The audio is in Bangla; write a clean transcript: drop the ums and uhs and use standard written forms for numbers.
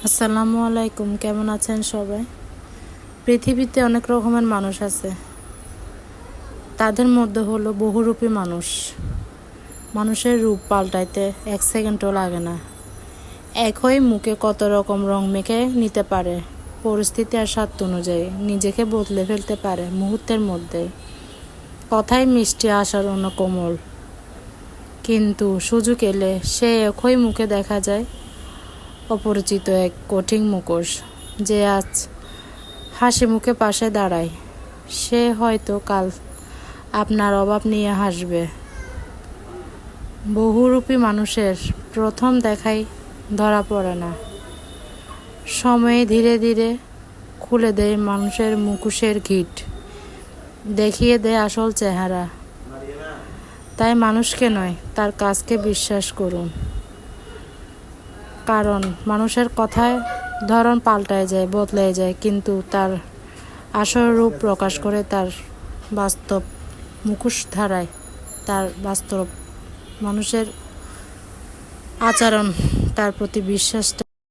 আসসালামু আলাইকুম। কেমন আছেন সবাই? পৃথিবীতে অনেক রকমের মানুষ আছে, তাদের মধ্যে হলো বহুরূপী মানুষ। মানুষের রূপ পাল্টাইতে 1 সেকেন্ডও লাগে না। একই মুখে কত রকম রং মেখে নিতে পারে, পরিস্থিতি আর স্বার্থ অনুযায়ী নিজেকে বদলে ফেলতে পারে মুহূর্তের মধ্যে। কথায় মিষ্টি, আসার অন্য কোমল, কিন্তু সুযোগ এলে সে একই মুখে দেখা যায় অপরিচিত এক কঠিন মুখোশ। যে আজ হাসি মুখে পাশে দাঁড়ায়, সে হয়তো কাল আপনার অভাব নিয়ে হাসবে। বহুরূপী মানুষের প্রথম দেখাই ধরা পড়ে না, সময়ে ধীরে ধীরে খুলে দেয় মানুষের মুখোশের ঘিট, দেখিয়ে দেয় আসল চেহারা। তাই মানুষকে নয়, তার কাজকে বিশ্বাস করুন, কারণ মানুষের কথায় ধরন পাল্টায় যায়, বদলে যায়, কিন্তু তার আসল রূপ প্রকাশ করে তার বাস্তব মুখোশ ধারায়, তার বাস্তব মানুষের আচরণ, তার প্রতি বিশ্বাসটা।